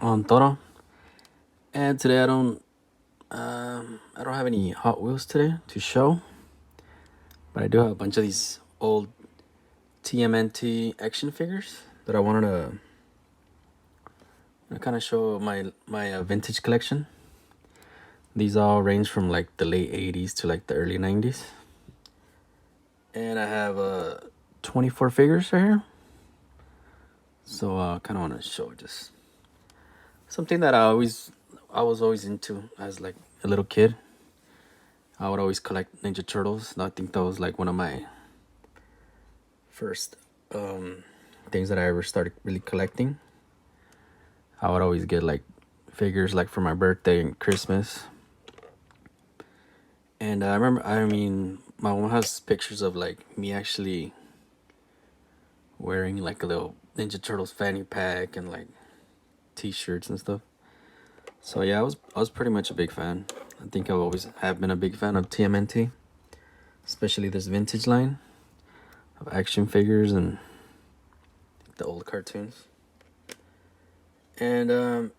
on Toro, and today I don't have any Hot Wheels today to show, but I do have a bunch of these old TMNT action figures that I wanted to kind of show my vintage collection. These all range from like the late '80s to like the early '90s, and I have 24 figures right here. So I kind of want to show just something that I was always into as like a little kid. I would always collect Ninja Turtles. I think that was like one of my first things that I ever started really collecting. I would always get like figures like for my birthday and Christmas. And I remember, my mom has pictures of like me actually wearing like a little Ninja Turtles fanny pack and like t-shirts and stuff. So yeah, I was pretty much a big fan. I think I always have been a big fan of TMNT, especially this vintage line of action figures and the old cartoons. And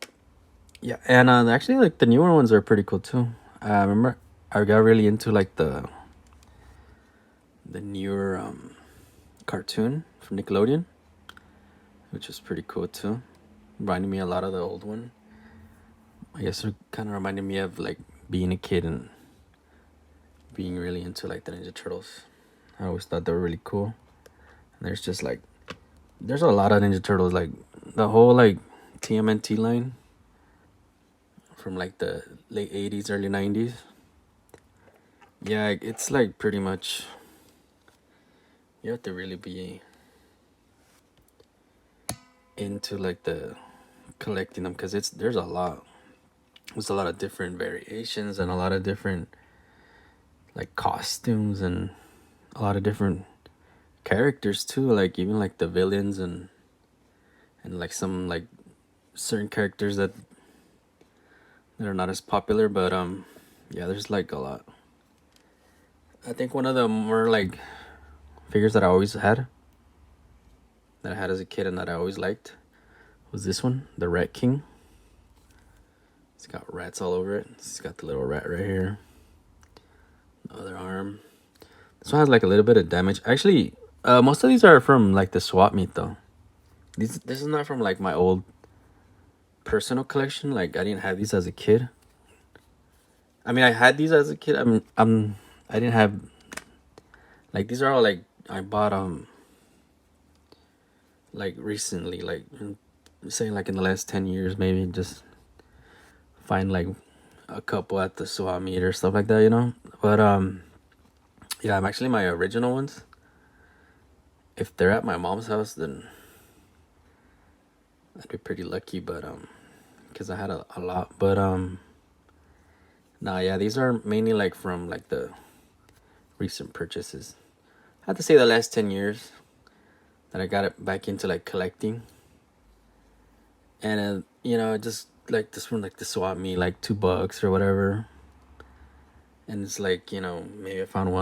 yeah, and actually like the newer ones are pretty cool too. I remember I got really into like the newer cartoon from Nickelodeon, which was pretty cool too. Reminded me a lot of the old one. I guess it kind of reminded me of like being a kid and being really into like the Ninja Turtles. I always thought they were really cool. And there's a lot of Ninja Turtles, like the whole like TMNT line from like the late '80s, early '90s. Yeah, it's like pretty much you have to really be into like the collecting them because it's there's a lot. There's a lot of different variations and a lot of different like costumes and a lot of different characters too. Like even like the villains and like some like certain characters that are not as popular, but yeah, there's like a lot. I think one of the more like figures that I always had that I had as a kid and that I always liked was this one, the Rat King. It's got rats all over it. It's got the little rat right here. The other arm. This one has like a little bit of damage. Actually, most of these are from like the swap meet though. This is not from like my old personal collection. Like I didn't have these as a kid. I mean, I had these as a kid. I didn't have like these are all like I bought like recently, like say like in the last 10 years, maybe just find like a couple at the swap meet or stuff like that, you know. But yeah, I'm actually my original ones. If they're at my mom's house, then I'd be pretty lucky. But because I had a lot. But nah, yeah, these are mainly like from like the recent purchases. I have to say the last 10 years that I got it back into like collecting. And you know, just like this one, like the swap me like $2 or whatever. And it's like, you know, maybe I found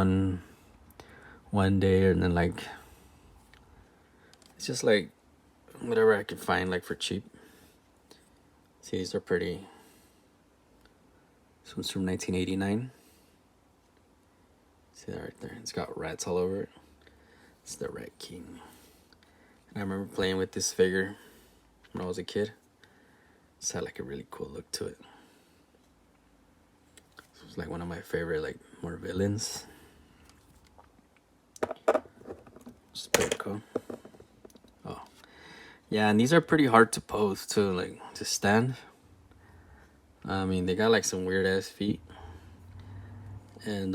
one day, and then like it's just like whatever I could find like for cheap. See, these are pretty. This one's from 1989. See that right there? It's got rats all over it. It's the Rat King. And I remember playing with this figure when I was a kid. It's had like a really cool look to it. This was like one of my favorite like more villains. Just pretty cool. Oh, yeah, and these are pretty hard to pose too, like to stand. I mean, they got like some weird ass feet, and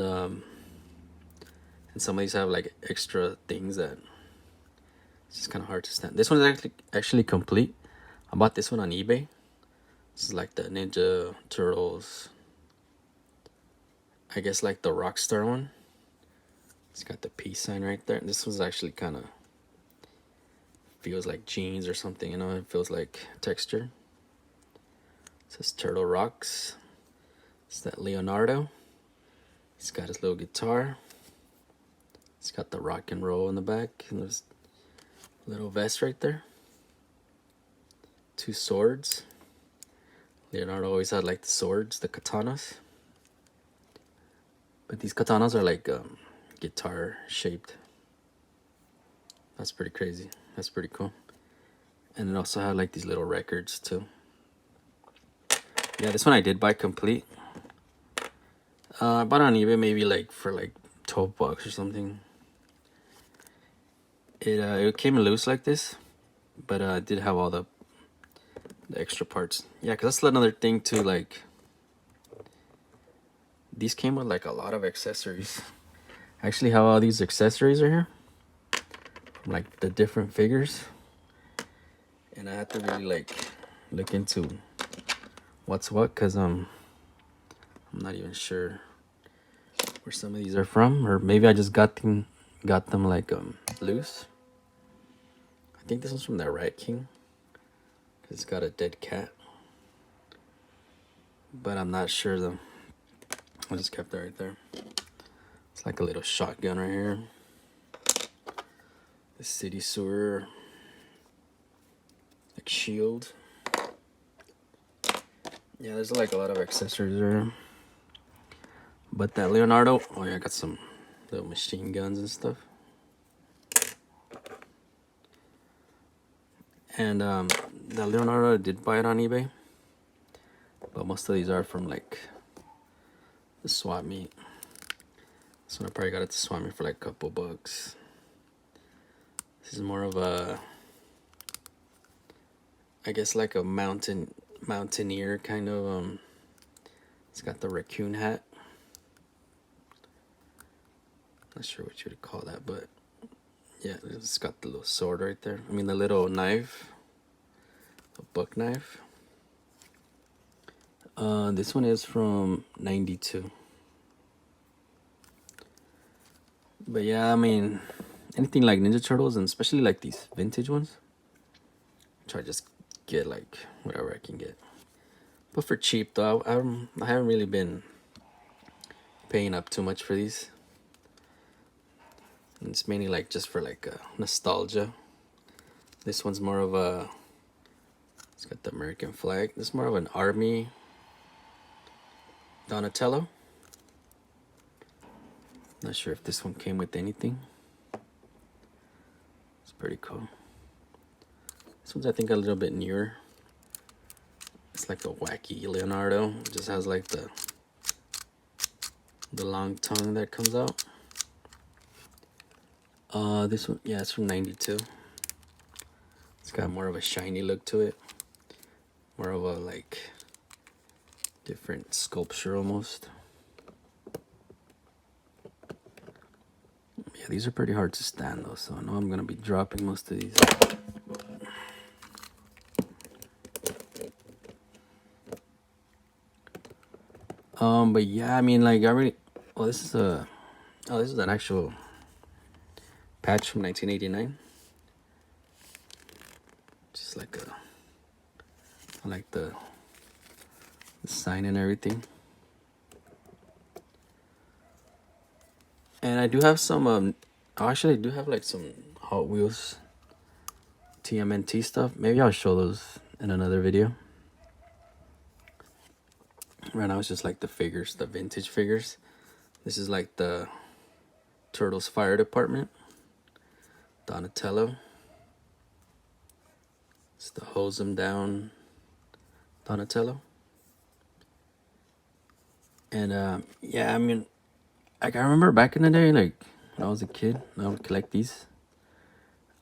some of these have like extra things that it's just kind of hard to stand. This one's actually complete. I bought this one on eBay. This is like the Ninja Turtles. I guess like the Rockstar one. It's got the peace sign right there. This one's actually kind of feels like jeans or something, you know. It feels like texture. It says Turtle Rocks. It's that Leonardo. He's got his little guitar. It's got the rock and roll in the back. And there's a little vest right there. 2 swords. Leonardo always had like the swords, the katanas. But these katanas are like guitar shaped. That's pretty crazy. That's pretty cool. And it also had like these little records too. Yeah, this one I did buy complete. I bought it on eBay maybe like for like $12 or something. It came loose like this, but it did have all the extra parts. Yeah, because that's another thing too. Like these came with like a lot of accessories. I actually have all these accessories right here, from like the different figures, and I had to really like look into what's what, because I'm not even sure where some of these are from, or maybe I just got them like loose. I think this one's from the Rat King, because it's got a dead cat, but I'm not sure though. I just kept it right there. It's like a little shotgun right here. The city sewer like shield. Yeah, there's like a lot of accessories there. But that Leonardo, oh yeah, I got some little machine guns and stuff. And that Leonardo, I did buy it on eBay, but most of these are from like the swap meet. So I probably got it to swap meet for like a couple bucks. This is more of a, I guess like a mountaineer kind of. It's got the raccoon hat. Not sure what you would call that, but yeah, it's got the little sword right there. I mean, the little knife, a buck knife. This one is from '92. But yeah, I mean, anything like Ninja Turtles, and especially like these vintage ones, try to just get like whatever I can get. But for cheap though, I haven't really been paying up too much for these. And it's mainly like just for like nostalgia. This one's more of a, it's got the American flag. This is more of an army Donatello. Not sure if this one came with anything. It's pretty cool. This one's I think a little bit newer. It's like a wacky Leonardo. It just has like the long tongue that comes out. This one, yeah, it's from '92. It's got more of a shiny look to it. More of a like different sculpture almost. Yeah, these are pretty hard to stand though, so I know I'm gonna be dropping most of these. But yeah, I mean, like I really, well, this is an actual patch from 1989. Just like I like the sign and everything. And I do have some actually I do have like some Hot Wheels TMNT stuff. Maybe I'll show those in another video. Right now it's just like the figures, the vintage figures. This is like the Turtles Fire Department, Donatello. It's the hose them down Donatello. And yeah, I mean, like I remember back in the day, like when I was a kid, I would collect these.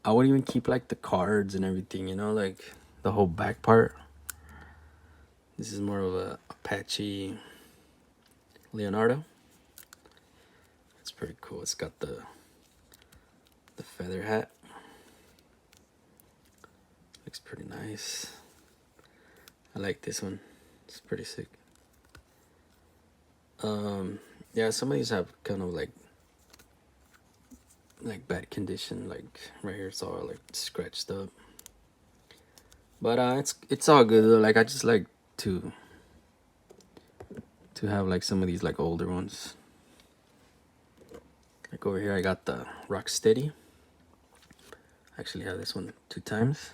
I would even keep like the cards and everything, you know, like the whole back part. This is more of a Apache Leonardo. It's pretty cool. It's got the feather hat. Looks pretty nice. I like this one. It's pretty sick. Yeah, some of these have kind of like bad condition. Like right here, it's all like scratched up. But it's all good though. Like I just like to have like some of these like older ones. Like over here, I got the Rocksteady. I actually have this one 2 times.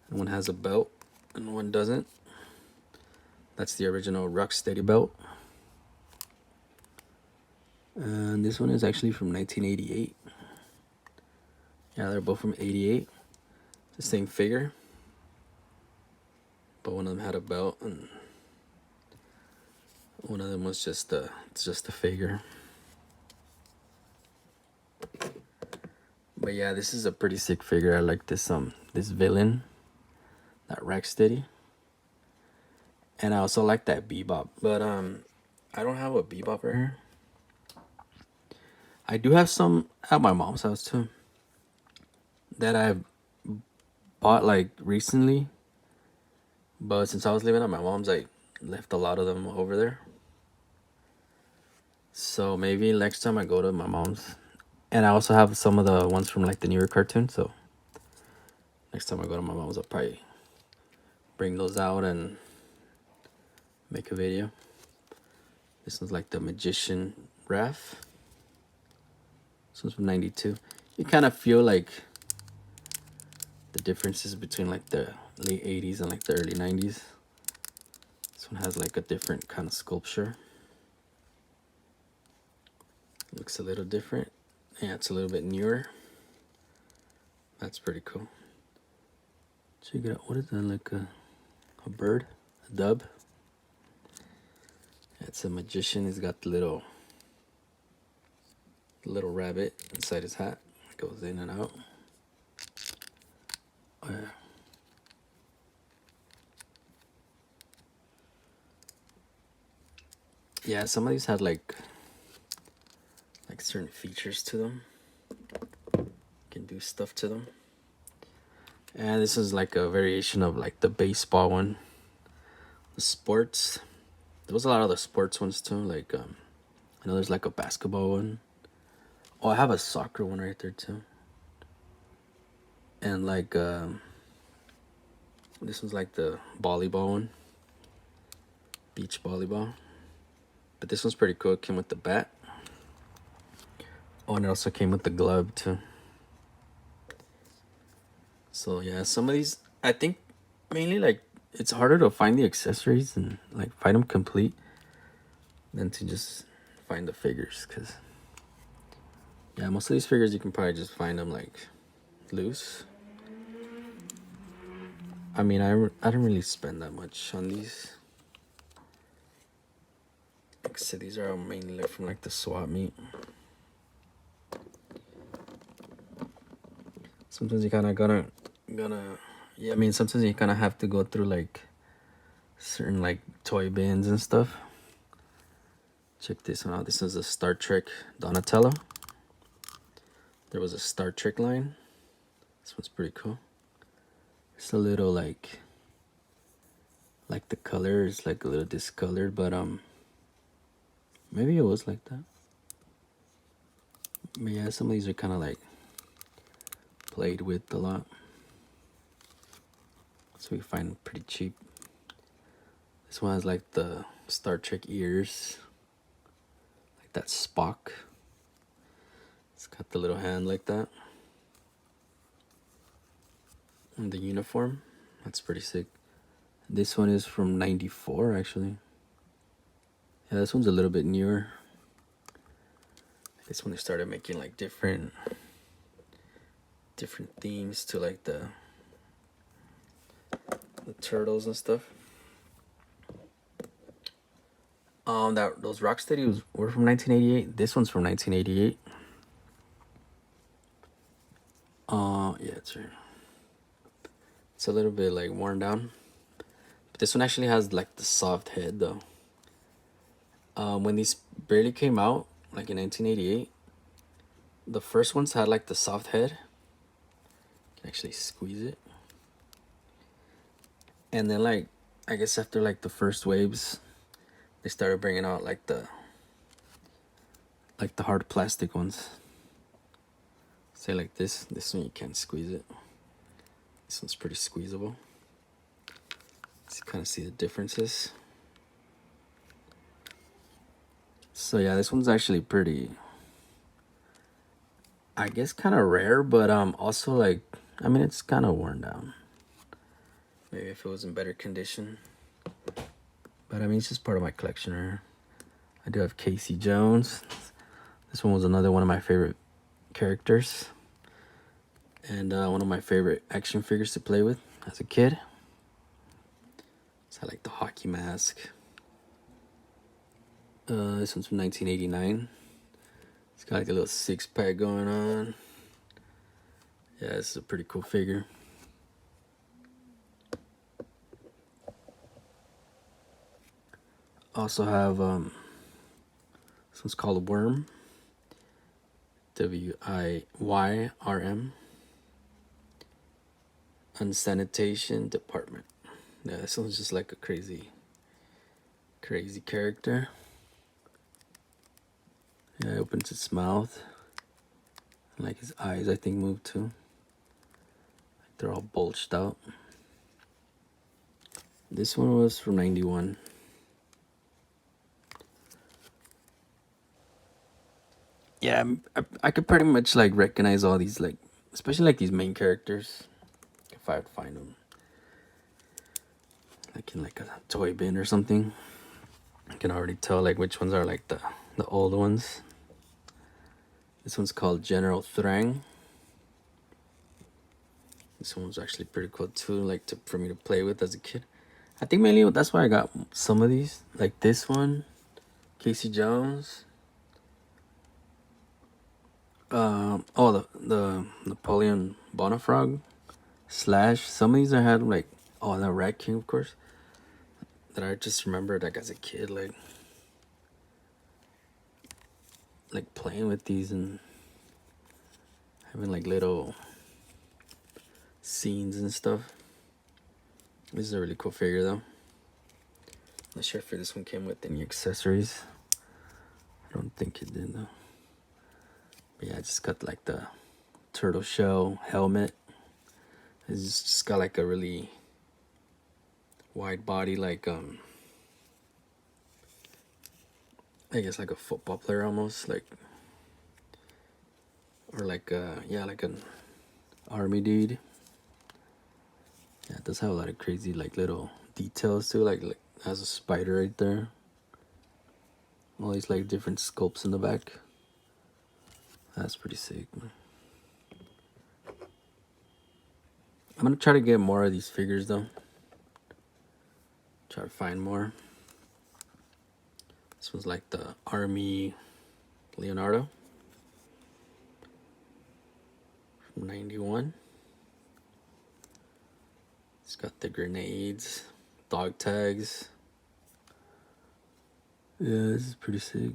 And one has a belt, and one doesn't. That's the original Rocksteady belt. And this one is actually from 1988. Yeah, they're both from 88. The same figure. But one of them had a belt and one of them was just a figure. But yeah, this is a pretty sick figure. I like this villain, that Rocksteady. And I also like that Bebop. But I don't have a Bebop right here. I do have some at my mom's house too that I've bought like recently. But since I was living at my mom's, I left a lot of them over there. So maybe next time I go to my mom's, and I also have some of the ones from like the newer cartoon. So next time I go to my mom's, I'll probably bring those out and make a video. This one's like the Magician Raph. This one's from 92. You kind of feel like the differences between like the late 80s and like the early 90s. This one has like a different kind of sculpture. Looks a little different. Yeah, it's a little bit newer. That's pretty cool. Check it out. What is that? Like a bird? A dove? It's a magician. He's got the little rabbit inside his hat. It goes in and out. Oh, yeah. Yeah, some of these had like certain features to them. You can do stuff to them. And this is like a variation of like the baseball one. The sports. There was a lot of the sports ones too. Like I know there's like a basketball one. Oh, I have a soccer one right there too. And like this one's like the volleyball one. Beach volleyball. But this one's pretty cool. It came with the bat. Oh, and it also came with the glove too. So yeah, some of these, I think mainly like it's harder to find the accessories and like find them complete than to just find the figures. Cause yeah, most of these figures you can probably just find them like loose. I mean, I don't really spend that much on these. Like I said, these are mainly like from like the swap meet. Sometimes you kind of gonna yeah, I mean, sometimes you kind of have to go through like certain like toy bins and stuff. Check this one out. This is a Star Trek Donatello. There was a Star Trek line. This one's pretty cool. It's a little like the color is like a little discolored, but maybe it was like that. But yeah, some of these are kind of like played with a lot, so we find them pretty cheap. This one has like the Star Trek ears, like that Spock. It's got the little hand like that. And the uniform, that's pretty sick. This one is from 94 actually. Yeah, this one's a little bit newer. This one they started making like different themes to like the turtles and stuff. Those Rocksteady were from 1988. This one's from 1988. Yeah, it's right. It's a little bit like worn down. But this one actually has like the soft head though. When these barely came out, like in 1988, the first ones had like the soft head. You can actually squeeze it. And then like, I guess after like the first waves, they started bringing out like the hard plastic ones. Say like this one you can't squeeze it. This one's pretty squeezable. So you kind of see the differences. So yeah, this one's actually pretty, I guess, kind of rare, but also like, I mean, it's kind of worn down. Maybe if it was in better condition. But But I mean, it's just part of my collection. I do have Casey Jones. This one was another one of my favorite characters. And one of my favorite action figures to play with as a kid. So I like the hockey mask. This one's from 1989. It's got like a little six-pack going on. Yeah, this is a pretty cool figure. Also have this one's called Worm. WIYRM. Unsanitation Department. Yeah, this one's just like a crazy character. Yeah, it opens its mouth. And like his eyes, I think, move too. Like they're all bulged out. This one was from 91. Yeah, I could pretty much like recognize all these, like, especially like these main characters, if I would find them like in like a toy bin or something. I can already tell like which ones are like the old ones. This one's called General Thrang. This one was actually pretty cool too, like for me to play with as a kid. I think mainly that's why I got some of these, like this one, Casey Jones. The Napoleon Bonafrog Slash. Some of these I had like, oh, the Rat King, of course, that I just remembered like as a kid, like playing with these and having like little scenes and stuff. This is a really cool figure though. Not sure if this one came with any accessories. I don't think it did though. But yeah, I just got like the turtle shell helmet. It's just got like a really wide body, like I guess like a football player almost, like, or like yeah, like an army dude. Yeah, it does have a lot of crazy like little details too, like has a spider right there. All these like different sculpts in the back. That's pretty sick, man. I'm gonna try to get more of these figures though. Try to find more. This was like the Army Leonardo from 91. It's got the grenades, dog tags. Yeah, this is pretty sick.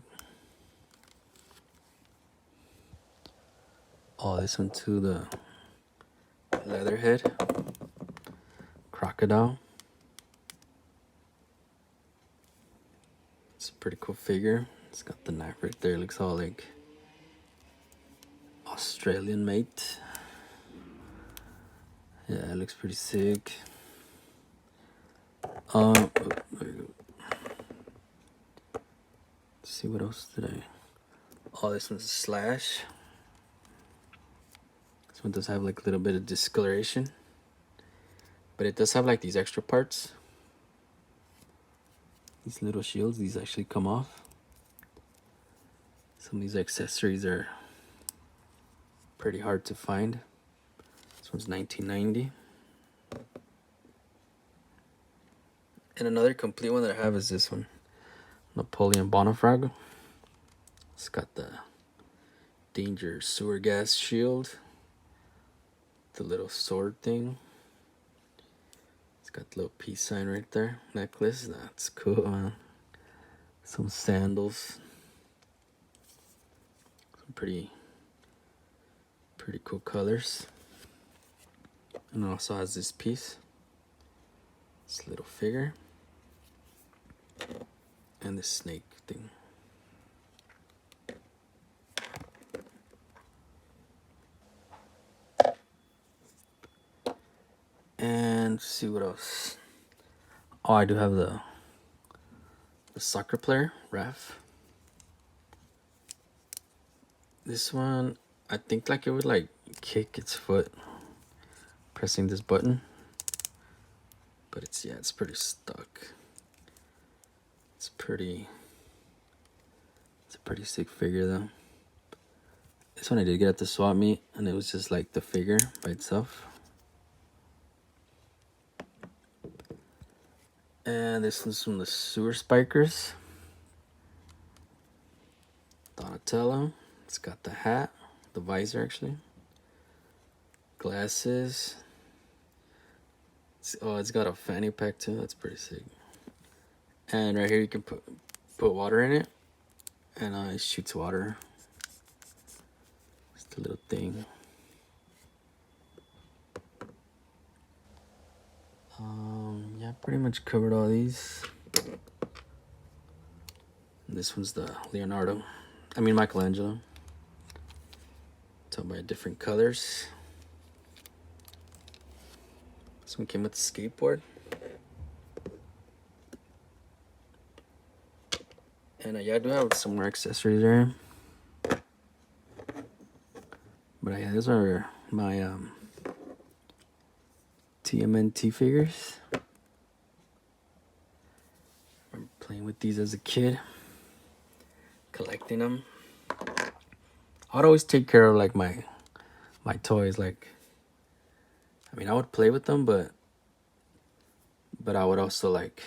Oh, this one too, the Leatherhead crocodile. It's a pretty cool figure. It's got the knife right there. It looks all like Australian mate. Yeah, it looks pretty sick. There you go. Let's see what else today. Oh, this one's a Slash. This one does have like a little bit of discoloration, but it does have like these extra parts. These little shields, these actually come off. Some of these accessories are pretty hard to find. This one's 1990. And another complete one that I have is this one, Napoleon Bonafrog. It's got the danger sewer gas shield, the little sword thing. It's got the little peace sign right there. Necklace, that's cool, man. Some sandals. Some pretty cool colors. And it also has this piece, this little figure, and this snake thing. And let's see what else. Oh, I do have the soccer player, Raf. This one, I think like it would like kick its foot pressing this button, but it's, yeah, it's pretty stuck. It's a pretty sick figure though. This one I did get at the swap meet, and it was just like the figure by itself. And this one's from the Sewer Spikers. Donatello. It's got the hat, the visor actually. Glasses. It's got a fanny pack too. That's pretty sick. And right here you can put water in it, and it shoots water. Just a little thing. Yeah, pretty much covered all these. This one's the Michelangelo. Told by different colors. This one came with the skateboard. And yeah, I do have some more accessories there. But yeah, those are my TMNT figures. I remember playing with these as a kid, collecting them. I'd always take care of like my toys. Like, I mean, I would play with them, but I would also like,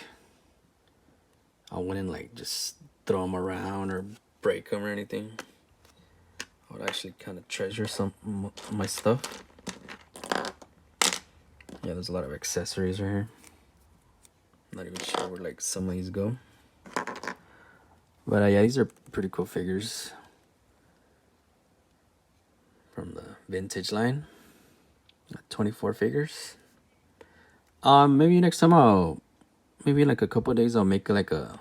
I wouldn't like just throw them around or break them or anything. I would actually kind of treasure some of my stuff. Yeah, there's a lot of accessories right here. I'm not even sure where like some of these go. But yeah, these are pretty cool figures from the vintage line. 24 figures. Maybe next time maybe in like a couple of days I'll make like a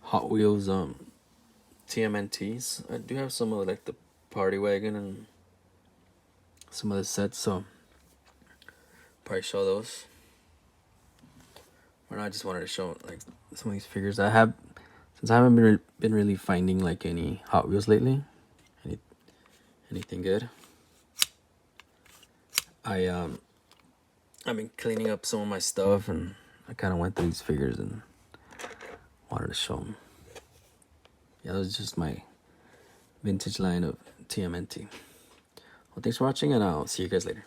Hot Wheels TMNTs. I do have some of like the party wagon and some of the sets, so probably show those. Or I just wanted to show like some of these figures I have, since I haven't been really finding like any Hot Wheels lately. Anything good? I've been cleaning up some of my stuff, and I kind of went through these figures and wanted to show them. Yeah, that was just my vintage line of TMNT. Well, thanks for watching, and I'll see you guys later.